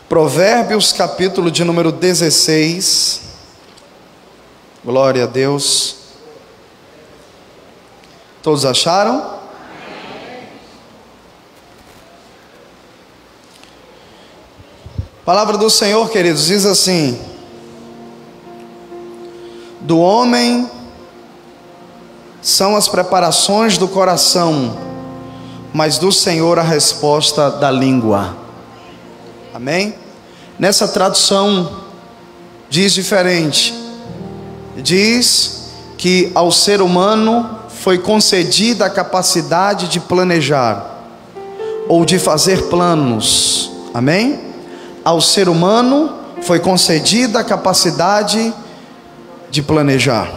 Provérbios, capítulo de número 16. Glória a Deus. Todos acharam? A palavra do Senhor, queridos, diz assim: do homem são as preparações do coração, mas do Senhor a resposta da língua. Amém? Nessa tradução diz diferente. Diz que ao ser humano foi concedida a capacidade de planejar ou de fazer planos. Amém? Ao ser humano foi concedida a capacidade de planejar,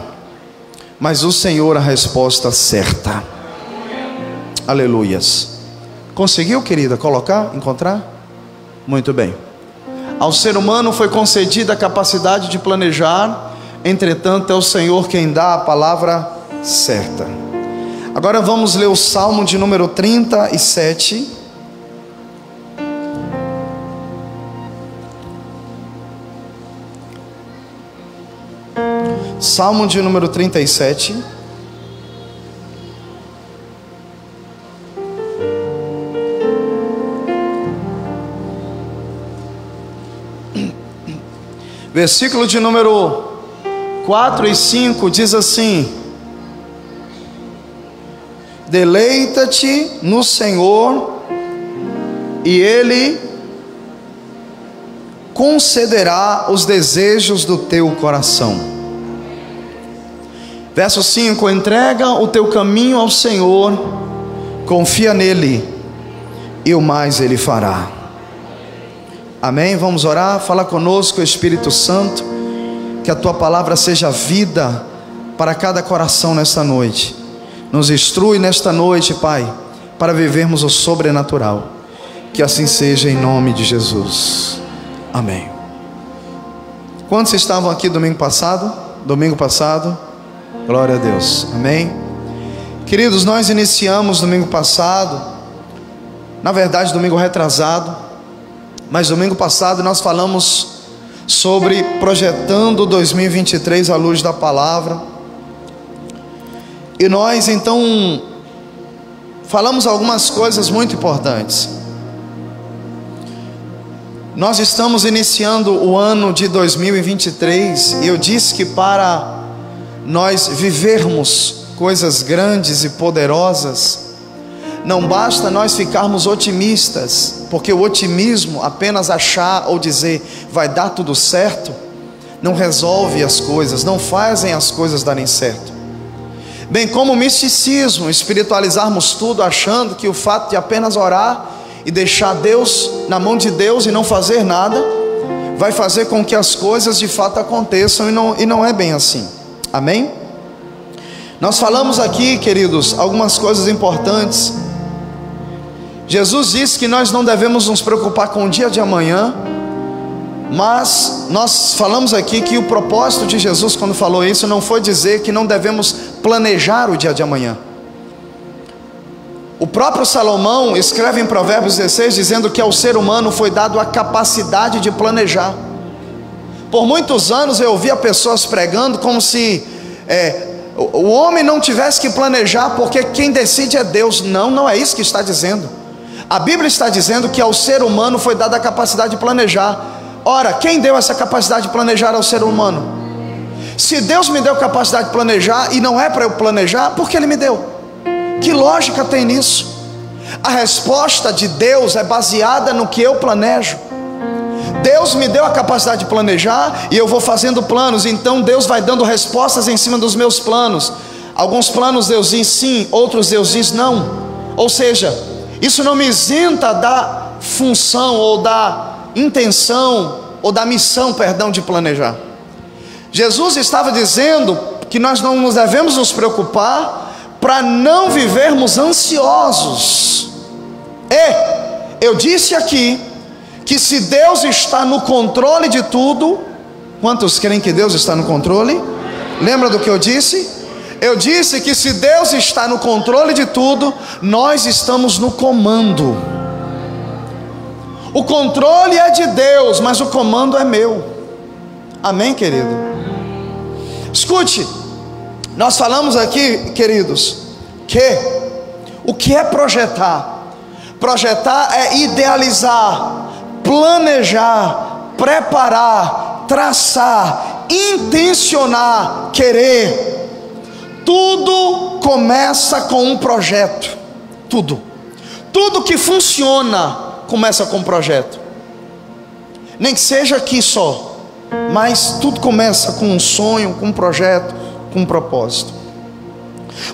mas o Senhor a resposta certa. Aleluias. Conseguiu, querida, encontrar? Muito bem. Ao ser humano foi concedida a capacidade de planejar, entretanto é o Senhor quem dá a palavra certa. Agora vamos ler o Salmo de número 37. Salmo de número 37. Versículo de número 4 e 5 diz assim: deleita-te no Senhor, e Ele concederá os desejos do teu coração. Verso 5: entrega o teu caminho ao Senhor, confia nele, e o mais Ele fará. Amém? Vamos orar. Fala conosco, Espírito Santo, que a tua palavra seja vida para cada coração nesta noite. Nos instrui nesta noite, Pai, para vivermos o sobrenatural. Que assim seja, em nome de Jesus. Amém. Quantos estavam aqui domingo passado? Domingo passado? Glória a Deus. Amém. Queridos, nós iniciamos domingo passado, na verdade domingo retrasado, mas domingo passado nós falamos sobre projetando 2023 à luz da palavra. E nós então falamos algumas coisas muito importantes. Nós estamos iniciando o ano de 2023 e eu disse que para nós vivermos coisas grandes e poderosas, não basta nós ficarmos otimistas, porque o otimismo, apenas achar ou dizer vai dar tudo certo, não resolve as coisas, não fazem as coisas darem certo. Bem como o misticismo, espiritualizarmos tudo achando que o fato de apenas orar e deixar Deus na mão de Deus e não fazer nada, vai fazer com que as coisas de fato aconteçam, e não é bem assim. Amém? Nós falamos aqui, queridos, algumas coisas importantes. Jesus disse que nós não devemos nos preocupar com o dia de amanhã, mas nós falamos aqui que o propósito de Jesus quando falou isso não foi dizer que não devemos planejar o dia de amanhã. O próprio Salomão escreve em Provérbios 16 dizendo que ao ser humano foi dado a capacidade de planejar. Por muitos anos eu ouvia pessoas pregando como se o homem não tivesse que planejar, porque quem decide é Deus. Não é isso que está dizendo. A Bíblia está dizendo que ao ser humano foi dada a capacidade de planejar. Ora, quem deu essa capacidade de planejar ao ser humano? Se Deus me deu capacidade de planejar e não é para eu planejar, por que Ele me deu? Que lógica tem nisso? A resposta de Deus é baseada no que eu planejo. Deus me deu a capacidade de planejar e eu vou fazendo planos, então Deus vai dando respostas em cima dos meus planos. Alguns planos Deus diz sim, outros Deus diz não. Ou seja, isso não me isenta da função ou da intenção ou da missão, de planejar. Jesus estava dizendo que nós não nos devemos nos preocupar para não vivermos ansiosos. E eu disse aqui que se Deus está no controle de tudo, quantos creem que Deus está no controle? Lembra do que eu disse? Eu disse que se Deus está no controle de tudo, nós estamos no comando. O controle é de Deus, mas o comando é meu. Amém, querido? Escute, nós falamos aqui, queridos, que o que é projetar? Projetar é idealizar, planejar, preparar, traçar, intencionar, querer. Tudo começa com um projeto. Tudo que funciona começa com um projeto. Nem que seja aqui só, mas tudo começa com um sonho, com um projeto, com um propósito.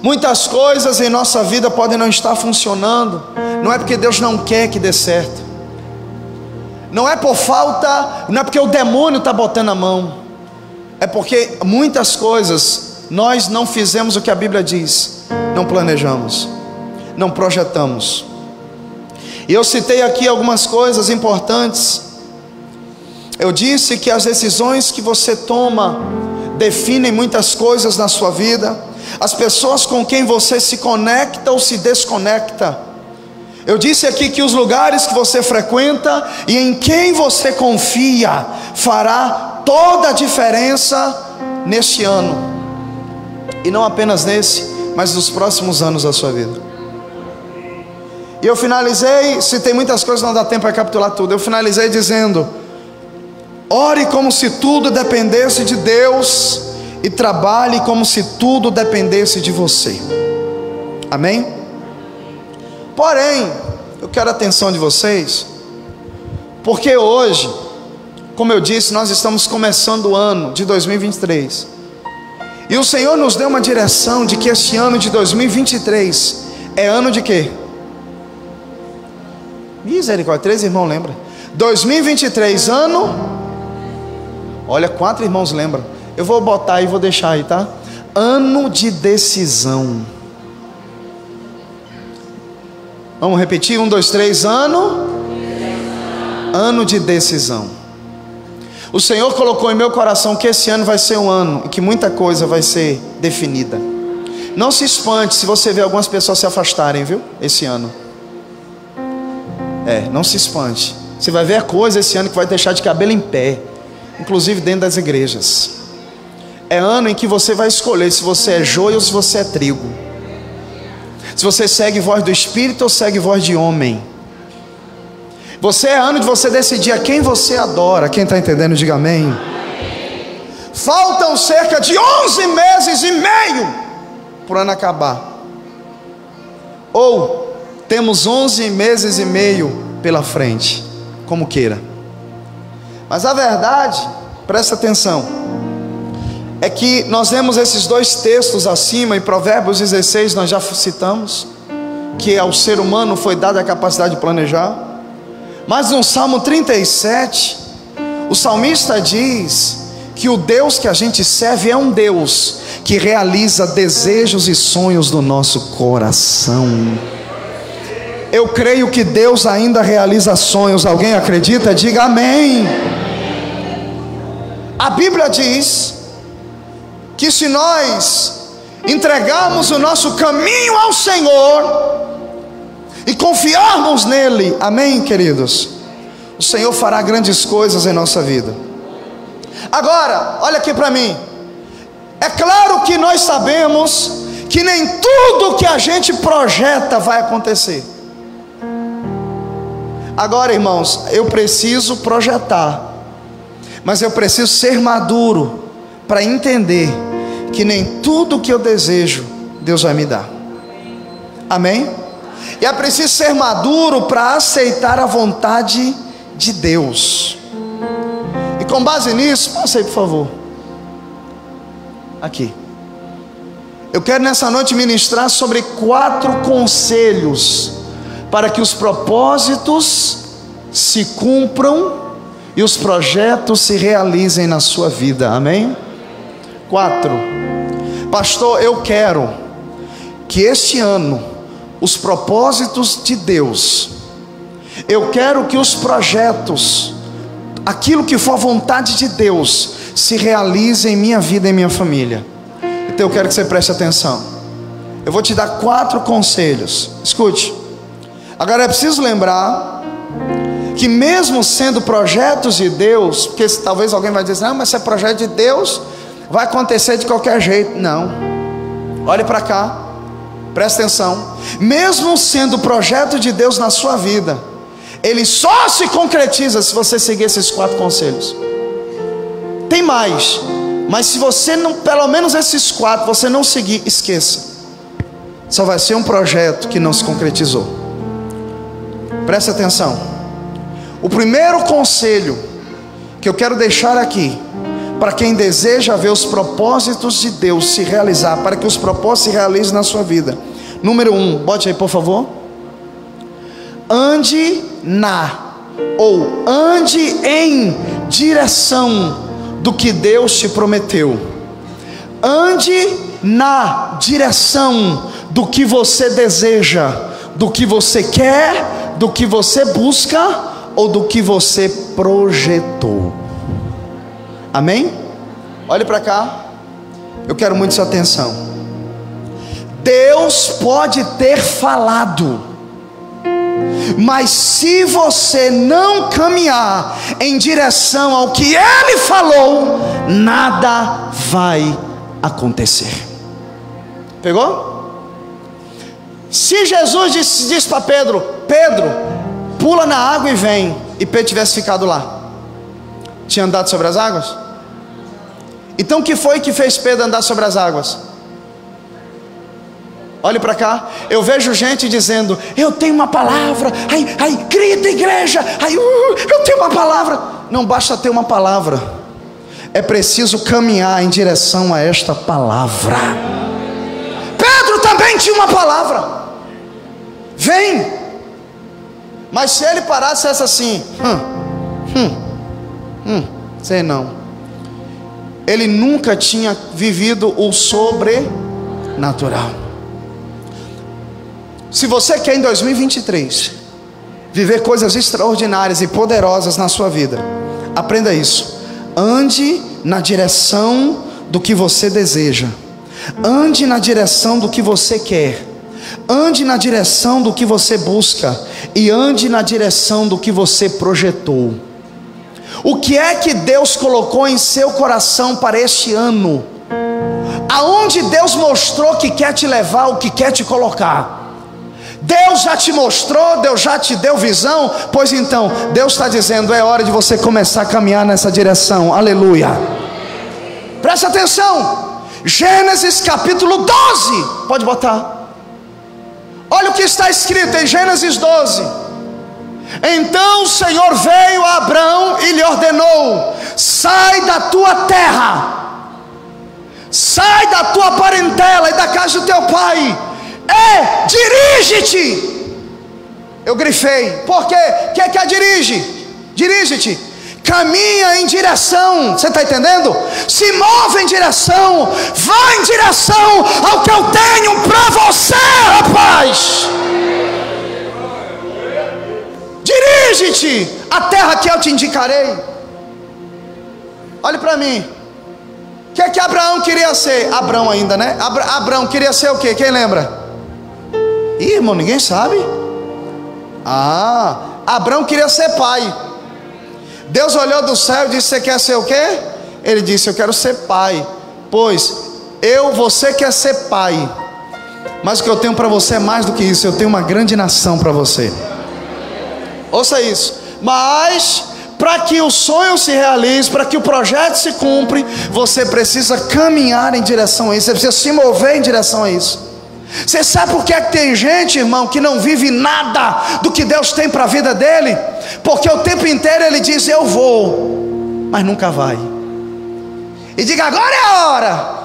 Muitas coisas em nossa vida podem não estar funcionando. Não é porque Deus não quer que dê certo, não é por falta, não é porque o demônio está botando a mão, é porque muitas coisas nós não fizemos o que a Bíblia diz, não planejamos, não projetamos. E eu citei aqui algumas coisas importantes. Eu disse que as decisões que você toma definem muitas coisas na sua vida. As pessoas com quem você se conecta ou se desconecta. Eu disse aqui que os lugares que você frequenta e em quem você confia fará toda a diferença neste ano, e não apenas nesse, mas nos próximos anos da sua vida. E eu finalizei, citei muitas coisas, não dá tempo para recapitular tudo. Eu finalizei dizendo: ore como se tudo dependesse de Deus, e trabalhe como se tudo dependesse de você. Amém? Porém, eu quero a atenção de vocês, porque hoje, como eu disse, nós estamos começando o ano de 2023, e o Senhor nos deu uma direção de que este ano de 2023 é ano de quê? Misericórdia, 3 irmãos lembram? 2023, ano, olha, 4 irmãos lembram. Eu vou botar aí, vou deixar aí, tá? Ano de decisão. Vamos repetir, 1, 2, 3, ano de decisão. O Senhor colocou em meu coração que esse ano vai ser um ano em que muita coisa vai ser definida. Não se espante se você ver algumas pessoas se afastarem, viu? Esse ano. Não se espante. Você vai ver a coisa esse ano que vai deixar de cabelo em pé, inclusive dentro das igrejas. É ano em que você vai escolher se você é joio ou se você é trigo, se você segue voz do Espírito ou segue voz de homem. Você é ano de você decidir a quem você adora. Quem está entendendo, diga amém. Faltam cerca de 11 meses e meio para o ano acabar, ou temos 11 meses e meio pela frente, como queira. Mas a verdade, presta atenção, é que nós vemos esses 2 textos acima, em Provérbios 16 nós já citamos, que ao ser humano foi dada a capacidade de planejar. Mas no Salmo 37, o salmista diz que o Deus que a gente serve é um Deus que realiza desejos e sonhos do nosso coração. Eu creio que Deus ainda realiza sonhos. Alguém acredita? Diga amém. A Bíblia diz que se nós entregarmos o nosso caminho ao Senhor e confiarmos nele, amém, queridos, o Senhor fará grandes coisas em nossa vida. Agora, olha aqui para mim. É claro que nós sabemos que nem tudo que a gente projeta vai acontecer. Agora, irmãos, eu preciso projetar, mas eu preciso ser maduro para entender que nem tudo que eu desejo Deus vai me dar. Amém? E é preciso ser maduro para aceitar a vontade de Deus. E com base nisso, passa aí por favor. Aqui. Eu quero nessa noite ministrar sobre 4 conselhos para que os propósitos se cumpram e os projetos se realizem na sua vida. Amém? 4. Pastor, eu quero que este ano os propósitos de Deus, eu quero que os projetos, aquilo que for a vontade de Deus, se realize em minha vida e em minha família. Então eu quero que você preste atenção. Eu vou te dar 4 conselhos. Escute. Agora é preciso lembrar que mesmo sendo projetos de Deus, porque talvez alguém vai dizer, mas se é projeto de Deus, vai acontecer de qualquer jeito. Não, olhe para cá, presta atenção. Mesmo sendo projeto de Deus na sua vida, ele só se concretiza se você seguir esses 4 conselhos. Tem mais, mas se você não, pelo menos esses 4, você não seguir, esqueça. Só vai ser um projeto que não se concretizou. Presta atenção. O primeiro conselho que eu quero deixar aqui, para quem deseja ver os propósitos de Deus se realizar, para que os propósitos se realizem na sua vida. Número 1, bote aí por favor. Ande em direção do que Deus te prometeu. Ande na direção do que você deseja, do que você quer, do que você busca ou do que você projetou. Amém? Olhe para cá, eu quero muito sua atenção. Deus pode ter falado, mas se você não caminhar em direção ao que Ele falou, nada vai acontecer. Pegou? Se Jesus disse para Pedro, Pedro, pula na água e vem, e Pedro tivesse ficado lá, tinha andado sobre as águas? Então o que foi que fez Pedro andar sobre as águas? Olhe para cá, eu vejo gente dizendo, eu tenho uma palavra, ai, grita igreja, eu tenho uma palavra. Não basta ter uma palavra, é preciso caminhar em direção a esta palavra. Pedro também tinha uma palavra, vem. Mas se ele parasse essa assim, sei não, ele nunca tinha vivido o sobrenatural. Se você quer em 2023 viver coisas extraordinárias e poderosas na sua vida, aprenda isso. Ande na direção do que você deseja, ande na direção do que você quer, ande na direção do que você busca e ande na direção do que você projetou. O que é que Deus colocou em seu coração para este ano? Aonde Deus mostrou que quer te levar, o que quer te colocar? Deus já te mostrou, Deus já te deu visão? Pois então, Deus está dizendo, é hora de você começar a caminhar nessa direção. Aleluia. Presta atenção, Gênesis capítulo 12, pode botar. Olha o que está escrito em Gênesis 12. Então o Senhor veio a Abrão e lhe ordenou, sai da tua terra, sai da tua parentela e da casa do teu pai, e dirige-te. Eu grifei, por quê? O que é dirige? Dirige-te, caminha em direção, você está entendendo? Se move em direção, vai em direção ao que eu tenho para você, rapaz. Dirige-te à terra que eu te indicarei. Olhe para mim, o que é que Abraão queria ser? Abrão ainda, né? Abrão queria ser o quê? Quem lembra? Ih, irmão, ninguém sabe. Abrão queria ser pai. Deus olhou do céu e disse, você quer ser o quê? Ele disse, eu quero ser pai. Pois, você quer ser pai, mas o que eu tenho para você é mais do que isso, eu tenho uma grande nação para você. Ouça isso. Mas, para que o sonho se realize, para que o projeto se cumpra, você precisa caminhar em direção a isso, você precisa se mover em direção a isso. Você sabe por que é que tem gente, irmão, que não vive nada do que Deus tem para a vida dele? Porque o tempo inteiro ele diz, eu vou, mas nunca vai. E diga, agora é a hora.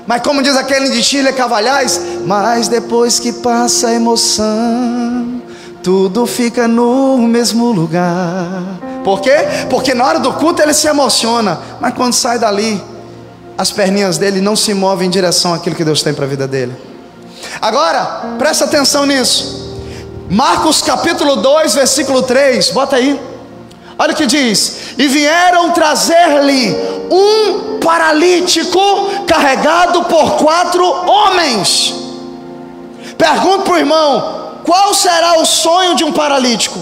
Mas como diz aquele de Chile Cavalhais, mas depois que passa a emoção, tudo fica no mesmo lugar. Por quê? Porque na hora do culto ele se emociona, mas quando sai dali, as perninhas dele não se movem em direção àquilo que Deus tem para a vida dele. Agora, presta atenção nisso. Marcos capítulo 2, versículo 3, bota aí. Olha o que diz: e vieram trazer-lhe um paralítico carregado por 4 homens. Pergunto para o irmão, qual será o sonho de um paralítico?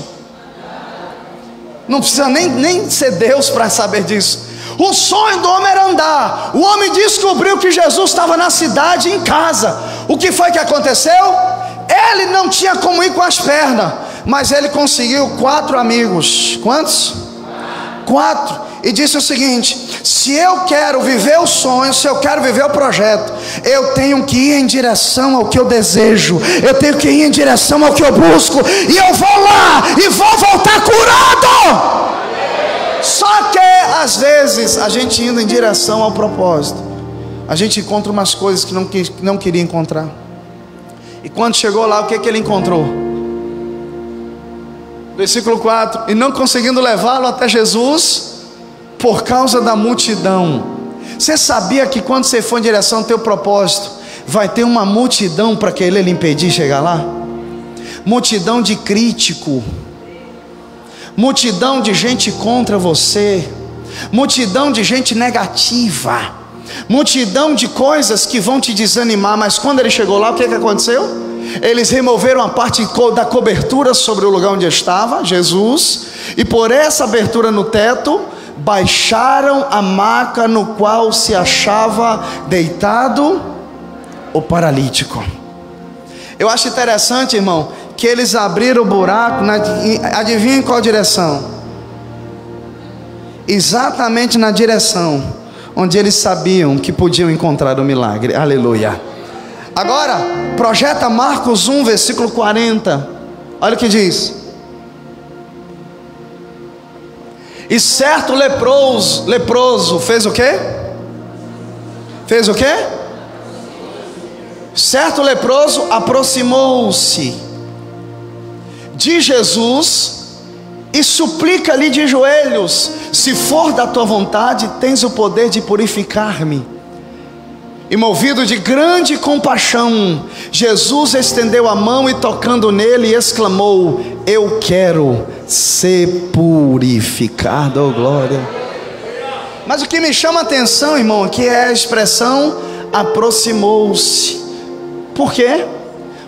Não precisa nem ser Deus para saber disso. O sonho do homem era andar. O homem descobriu que Jesus estava na cidade, em casa. O que foi que aconteceu? Ele não tinha como ir com as pernas, mas ele conseguiu 4 amigos. Quantos? 4. E disse o seguinte: se eu quero viver o sonho, se eu quero viver o projeto, eu tenho que ir em direção ao que eu desejo, eu tenho que ir em direção ao que eu busco, e eu vou lá e vou voltar curado. Só que às vezes a gente indo em direção ao propósito, a gente encontra umas coisas que não queria encontrar. E quando chegou lá, o que ele encontrou? Versículo 4: e não conseguindo levá-lo até Jesus por causa da multidão. Você sabia que quando você for em direção ao teu propósito, vai ter uma multidão para querer lhe impedir de chegar lá? Multidão de crítico, multidão de gente contra você, multidão de gente negativa, multidão de coisas que vão te desanimar. Mas quando ele chegou lá, o que aconteceu? Eles removeram a parte da cobertura sobre o lugar onde estava Jesus, e por essa abertura no teto, baixaram a maca no qual se achava deitado o paralítico. Eu acho interessante, irmão, que eles abriram o buraco, adivinha em qual direção? Exatamente na direção onde eles sabiam que podiam encontrar o milagre. Aleluia. Agora, projeta Marcos 1, versículo 40. Olha o que diz: e certo leproso fez o quê? Fez o quê? Certo leproso aproximou-se de Jesus e suplica-lhe de joelhos: se for da tua vontade, tens o poder de purificar-me. E movido de grande compaixão, Jesus estendeu a mão e tocando nele, exclamou: eu quero ser purificado. Oh, glória. Mas o que me chama a atenção, irmão, aqui é a expressão aproximou-se. Por quê?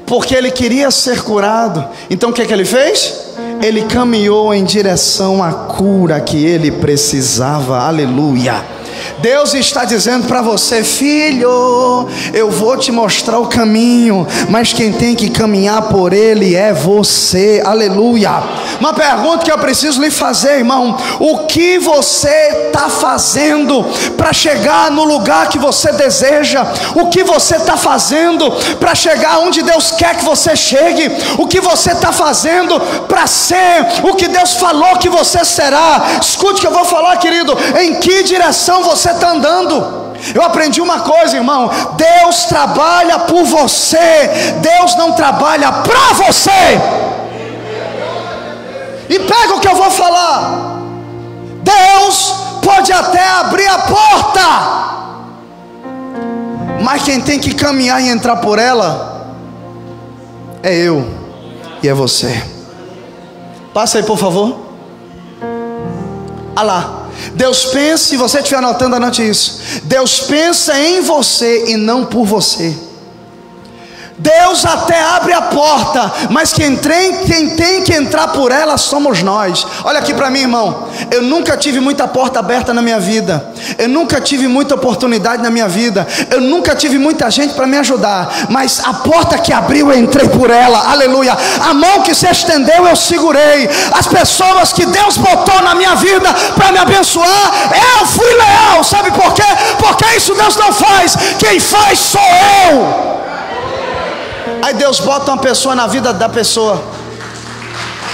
Porque ele queria ser curado. Então o que ele fez? Ele caminhou em direção à cura que ele precisava. Aleluia. Deus está dizendo para você: filho, eu vou te mostrar o caminho, mas quem tem que caminhar por ele é você. Aleluia. Uma pergunta que eu preciso lhe fazer, irmão: o que você está fazendo para chegar no lugar que você deseja? O que você está fazendo para chegar onde Deus quer que você chegue? O que você está fazendo para ser o que Deus falou que você será? Escute o que eu vou falar, querido. Em que direção você está andando? Eu aprendi uma coisa, irmão: Deus trabalha por você, Deus não trabalha para você. E pega o que eu vou falar: Deus pode até abrir a porta, mas quem tem que caminhar e entrar por ela é eu e é você. Passa aí, por favor. Ah lá. Deus pensa, se você estiver anotando, anote isso: Deus pensa em você e não por você. Deus até abre a porta, mas quem tem que entrar por ela somos nós. Olha aqui para mim, irmão: eu nunca tive muita porta aberta na minha vida, eu nunca tive muita oportunidade na minha vida, eu nunca tive muita gente para me ajudar, mas a porta que abriu, eu entrei por ela. Aleluia. A mão que se estendeu, eu segurei. As pessoas que Deus botou na minha vida para me abençoar, eu fui leal. Sabe por quê? Porque isso Deus não faz, quem faz sou eu. Aí Deus bota uma pessoa na vida da pessoa.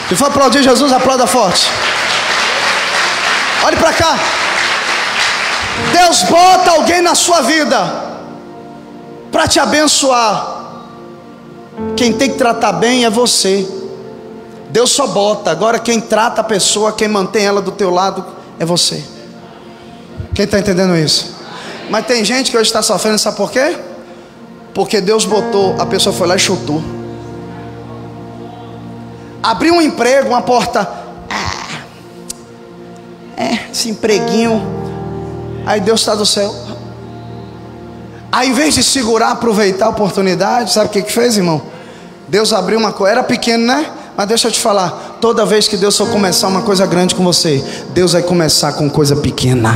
Se for aplaudir Jesus, aplauda forte. Olhe para cá. Deus bota alguém na sua vida para te abençoar. Quem tem que tratar bem é você. Deus só bota. Agora quem trata a pessoa, quem mantém ela do teu lado é você. Quem está entendendo isso? Mas tem gente que hoje está sofrendo, sabe por quê? Porque Deus botou, a pessoa foi lá e chutou. Abriu um emprego, uma porta. Esse empreguinho. Aí Deus está do céu. Aí em vez de segurar, aproveitar a oportunidade, sabe o que fez, irmão? Deus abriu uma coisa, era pequeno, né? Mas deixa eu te falar, toda vez que Deus for começar uma coisa grande com você, Deus vai começar com coisa pequena.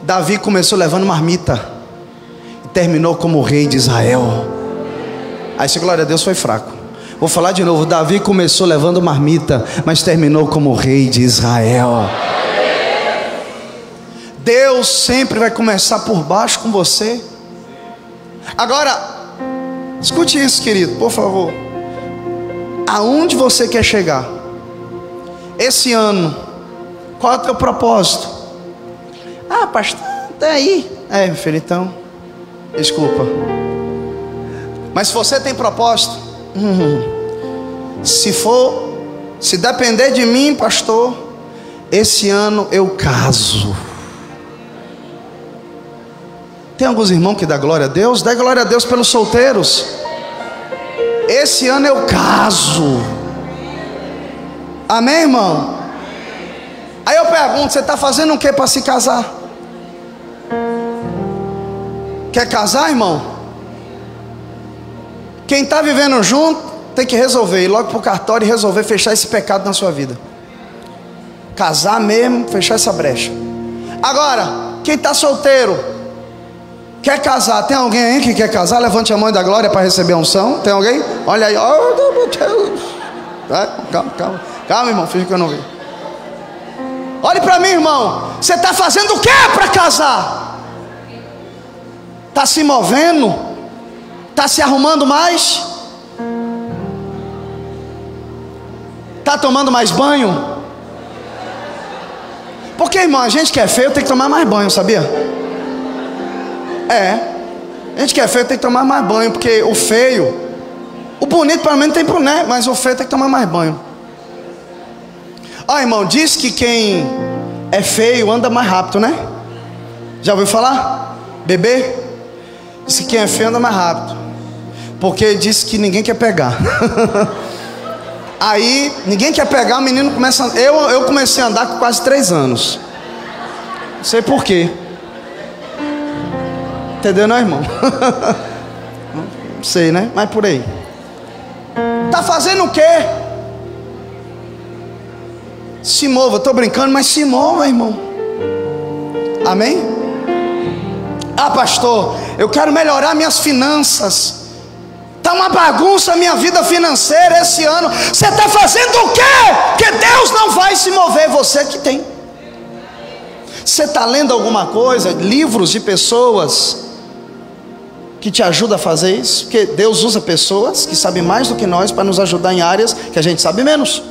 Davi começou levando marmita e terminou como rei de Israel. Aí se glória a Deus, foi fraco. Vou falar de novo. Davi começou levando marmita, mas terminou como rei de Israel. Deus sempre vai começar por baixo com você. Agora, escute isso, querido, por favor. Aonde você quer chegar? Esse ano, qual é o teu propósito? Ah, pastor, até aí. Meu filho, então, desculpa. Mas se você tem propósito, se depender de mim, pastor, esse ano eu caso. Tem alguns irmãos que dá glória a Deus? Dá glória a Deus pelos solteiros. Esse ano eu caso. Amém, irmão? Aí eu pergunto, você está fazendo o que para se casar? Quer casar, irmão? Quem está vivendo junto tem que resolver, ir logo para o cartório e resolver fechar esse pecado na sua vida. Casar mesmo, fechar essa brecha. Agora, quem está solteiro, quer casar? Tem alguém aí que quer casar? Levante a mão da glória para receber a unção. Tem alguém? Olha aí. Calma, irmão, finge que eu não vi. Olhe para mim, irmão. Você está fazendo o que para casar? Está se movendo? Está se arrumando mais? Está tomando mais banho? Porque, irmão, a gente que é feio tem que tomar mais banho, sabia? A gente que é feio tem que tomar mais banho. Porque o feio, o bonito pelo menos tem pro, né? Mas o feio tem que tomar mais banho. Irmão, diz que quem é feio anda mais rápido, né? Já ouviu falar? Bebê? Diz que quem é feio anda mais rápido, porque diz que ninguém quer pegar. Aí ninguém quer pegar, o menino começa. Eu comecei a andar com quase 3 anos. Não sei porquê. Entendeu, não, irmão? Não sei, né? Mas por aí. Tá fazendo o quê? Se mova. Estou brincando, mas se mova, irmão. Amém? Ah, pastor, eu quero melhorar minhas finanças. Está uma bagunça a minha vida financeira esse ano. Você está fazendo o quê? Porque Deus não vai se mover, você que tem. Você está lendo alguma coisa, livros de pessoas que te ajudam a fazer isso? Porque Deus usa pessoas que sabem mais do que nós para nos ajudar em áreas que a gente sabe menos.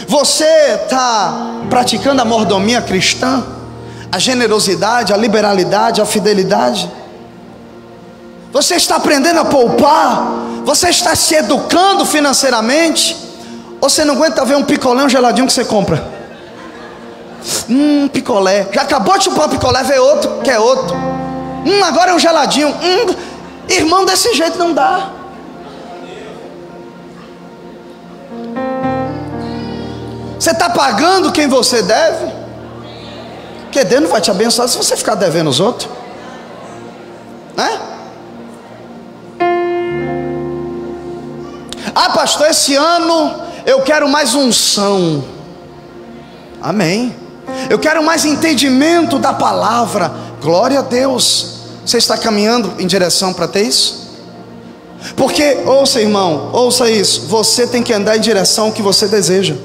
Você está praticando a mordomia cristã? A generosidade, a liberalidade, a fidelidade? Você está aprendendo a poupar? Você está se educando financeiramente? Ou você não aguenta ver um picolé, um geladinho que você compra? Picolé. Já acabou de chupar um picolé, vê outro, quer outro. Agora é um geladinho. Irmão, desse jeito não dá. Você está pagando quem você deve? Porque Deus não vai te abençoar se você ficar devendo os outros, né? Ah, pastor, esse ano eu quero mais unção. Amém. Eu quero mais entendimento da palavra. Glória a Deus. Você está caminhando em direção para ter isso? Porque, ouça, irmão, ouça isso. Você tem que andar em direção ao que você deseja.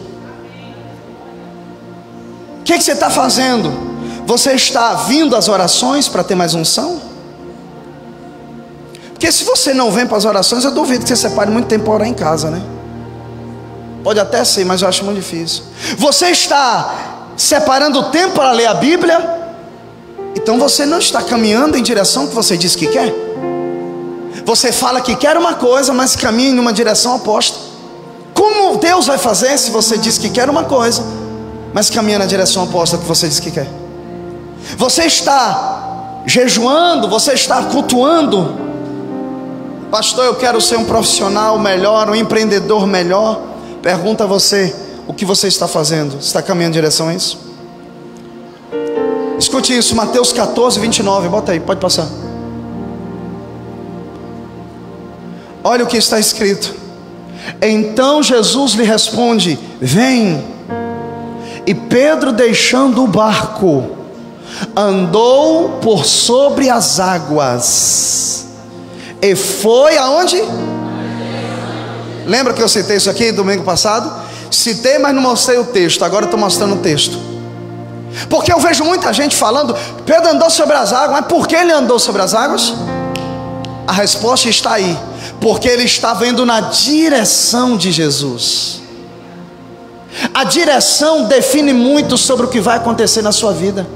O que você está fazendo? Você está vindo às orações para ter mais unção? Porque se você não vem para as orações, eu duvido que você separe muito tempo para orar em casa, né? Pode até ser, mas eu acho muito difícil. Você está separando tempo para ler a Bíblia? Então você não está caminhando em direção que você diz que quer. Você fala que quer uma coisa, mas caminha em uma direção oposta. Como Deus vai fazer se você diz que quer uma coisa, mas caminha na direção oposta que você diz que quer? Você está jejuando, você está cultuando. Pastor, eu quero ser um profissional melhor, um empreendedor melhor. Pergunta a você, o que você está fazendo? Está caminhando em direção a isso? Escute isso, Mateus 14, 29, bota aí, pode passar. Olha o que está escrito: Então Jesus lhe responde: vem. E Pedro, deixando o barco, andou por sobre as águas e foi aonde? Lembra que eu citei isso aqui domingo passado? Citei, mas não mostrei o texto. Agora estou mostrando o texto, porque eu vejo muita gente falando: Pedro andou sobre as águas. Mas por que ele andou sobre as águas? A resposta está aí: porque ele estava indo na direção de Jesus. A direção define muito sobre o que vai acontecer na sua vida.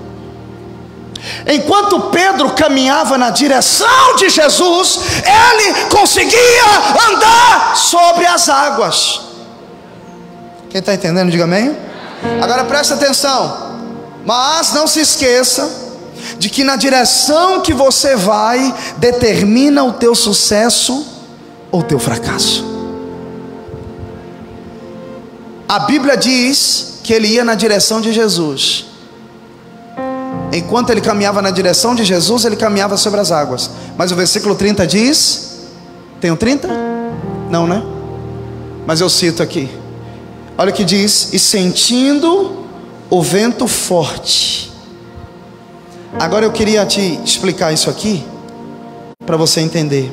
Enquanto Pedro caminhava na direção de Jesus, ele conseguia andar sobre as águas. Quem está entendendo, diga amém. Agora presta atenção. Mas não se esqueça de que na direção que você vai determina o teu sucesso ou o teu fracasso. A Bíblia diz que ele ia na direção de Jesus. Enquanto ele caminhava na direção de Jesus, ele caminhava sobre as águas. Mas o versículo 30 diz... Tem o 30? Não, né? Mas eu cito aqui. Olha o que diz: e sentindo o vento forte. Agora eu queria te explicar isso aqui, para você entender.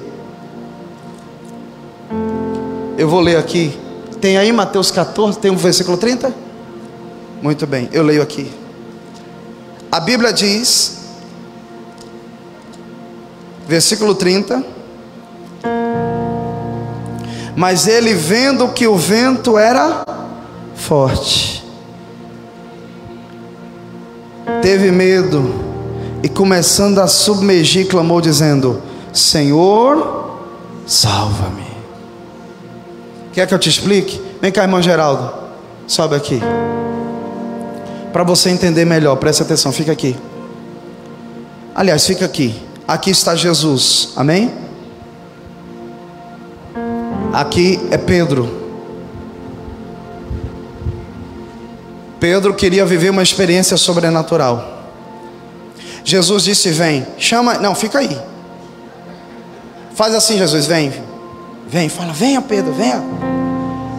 Eu vou ler aqui. Tem aí Mateus 14, tem o versículo 30? Muito bem, eu leio aqui. A Bíblia diz, versículo 30: mas ele, vendo que o vento era forte, teve medo e, começando a submergir, clamou dizendo: Senhor, salva-me. Quer que eu te explique? Vem cá, irmão Geraldo, sobe aqui, para você entender melhor. Preste atenção, fica aqui. Aliás, fica aqui. Aqui está Jesus, amém? Aqui é Pedro. Pedro queria viver uma experiência sobrenatural. Jesus disse: vem. Chama, não, fica aí. Faz assim, Jesus, vem. Vem, fala: venha Pedro, venha.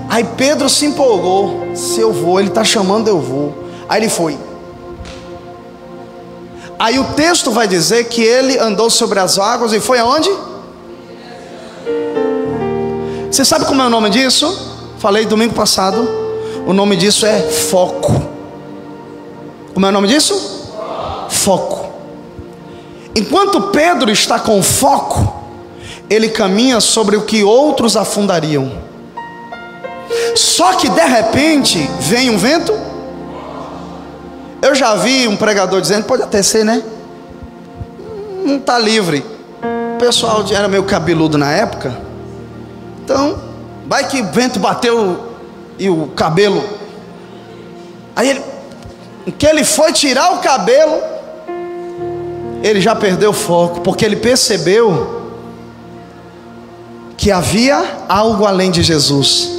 Aí Pedro se empolgou: se eu vou, ele está chamando, eu vou. Aí ele foi. Aí o texto vai dizer que ele andou sobre as águas e foi aonde? Você sabe como é o nome disso? Falei domingo passado. O nome disso é foco. Como é o nome disso? Foco. Enquanto Pedro está com foco, ele caminha sobre o que outros afundariam. Só que de repente vem um vento. Eu já vi um pregador dizendo, pode até ser, né? Não está livre. O pessoal era meio cabeludo na época. Então, vai que o vento bateu e o cabelo. Aí ele, que ele foi tirar o cabelo, ele já perdeu o foco, porque ele percebeu que havia algo além de Jesus.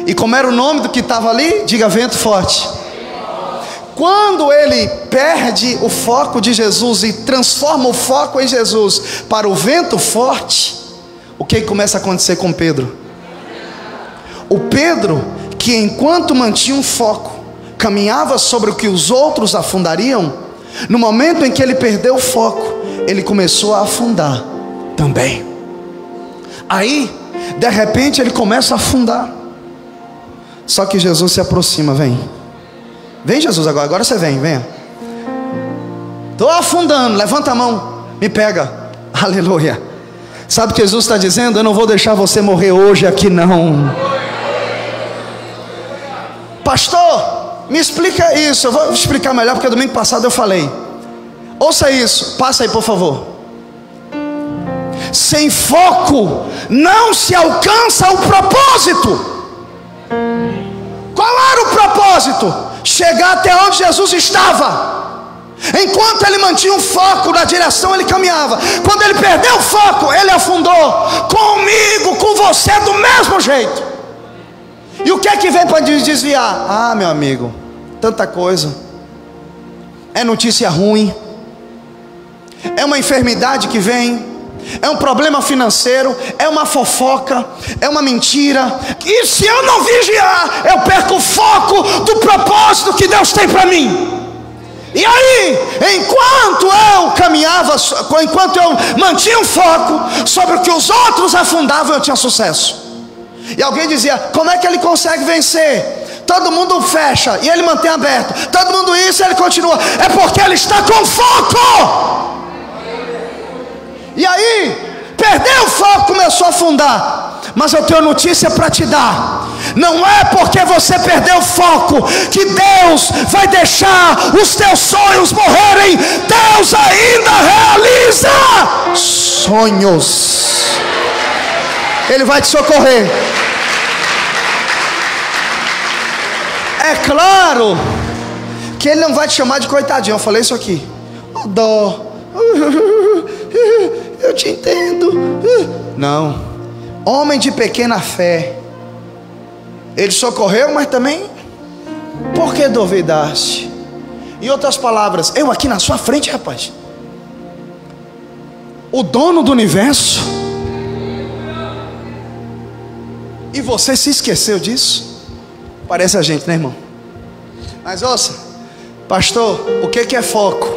E como era o nome do que estava ali? Diga: vento forte. Quando ele perde o foco de Jesus e transforma o foco em Jesus para o vento forte, o que começa a acontecer com Pedro? O Pedro, que enquanto mantinha um foco, caminhava sobre o que os outros afundariam, no momento em que ele perdeu o foco, ele começou a afundar também. Aí, de repente, ele começa a afundar. Só que Jesus se aproxima: vem. Vem, Jesus, agora você vem, venha. Estou afundando, levanta a mão, me pega. Aleluia. Sabe o que Jesus está dizendo? Eu não vou deixar você morrer hoje aqui não. Pastor, me explica isso. Eu vou explicar melhor, porque domingo passado eu falei. Ouça isso, passa aí por favor. Sem foco não se alcança o propósito. Qual era o propósito? Chegar até onde Jesus estava. Enquanto ele mantinha um foco na direção, ele caminhava. Quando ele perdeu o foco, ele afundou. Comigo, com você, do mesmo jeito. E o que é que vem para desviar? Ah, meu amigo, tanta coisa. É notícia ruim, é uma enfermidade que vem, é um problema financeiro, é uma fofoca, é uma mentira. E se eu não vigiar, eu perco o foco do propósito que Deus tem para mim. E aí, enquanto eu caminhava, enquanto eu mantinha um foco sobre o que os outros afundavam, eu tinha sucesso. E alguém dizia: como é que ele consegue vencer? Todo mundo fecha e ele mantém aberto. Todo mundo isso e ele continua. É porque ele está com foco. E aí, perdeu o foco, começou a afundar. Mas eu tenho notícia para te dar: não é porque você perdeu o foco que Deus vai deixar os teus sonhos morrerem. Deus ainda realiza sonhos. Ele vai te socorrer. É claro que Ele não vai te chamar de coitadinho. Eu falei isso aqui: oh, dó, eu te entendo. Não. Homem de pequena fé. Ele socorreu, mas também, por que duvidaste? Em outras palavras, eu aqui na sua frente, rapaz, o dono do universo, e você se esqueceu disso? Parece a gente, né, irmão? Mas ouça, pastor, o que é foco?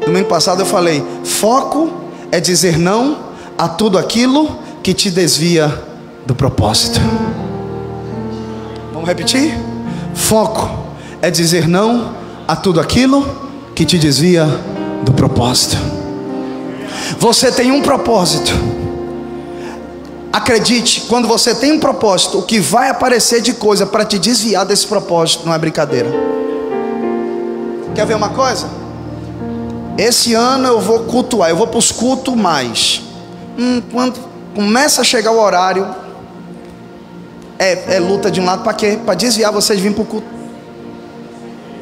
Domingo passado eu falei: foco é dizer não a tudo aquilo que te desvia do propósito. Vamos repetir? Foco é dizer não a tudo aquilo que te desvia do propósito. Você tem um propósito. Acredite, quando você tem um propósito, o que vai aparecer de coisa para te desviar desse propósito não é brincadeira. Quer ver uma coisa? Esse ano eu vou cultuar, eu vou para os cultos mais. Quando começa a chegar o horário, é luta de um lado para quê? Para desviar você de vir para o culto.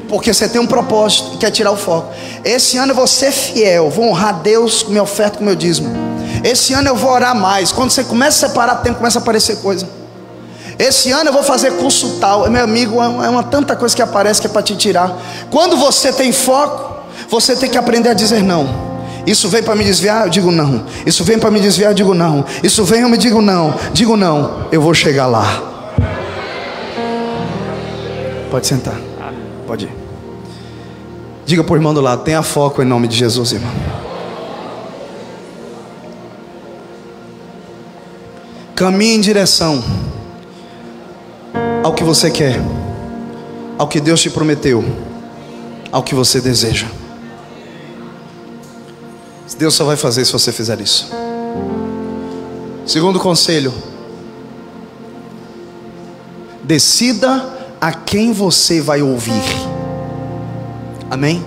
Porque você tem um propósito e quer tirar o foco. Esse ano eu vou ser fiel, vou honrar Deus com minha oferta, com meu dízimo. Esse ano eu vou orar mais. Quando você começa a separar tempo, começa a aparecer coisa. Esse ano eu vou fazer curso tal. Meu amigo, é uma tanta coisa que aparece que é para te tirar. Quando você tem foco, você tem que aprender a dizer não. Isso vem para me desviar, eu digo não. Isso vem para me desviar, eu digo não. Isso vem, eu me digo não. Digo não, eu vou chegar lá. Pode sentar. Pode ir. Diga para o irmão do lado: tenha foco em nome de Jesus, irmão. Caminhe em direção ao que você quer, ao que Deus te prometeu, ao que você deseja. Deus só vai fazer se você fizer isso. Segundo conselho: decida a quem você vai ouvir. Amém?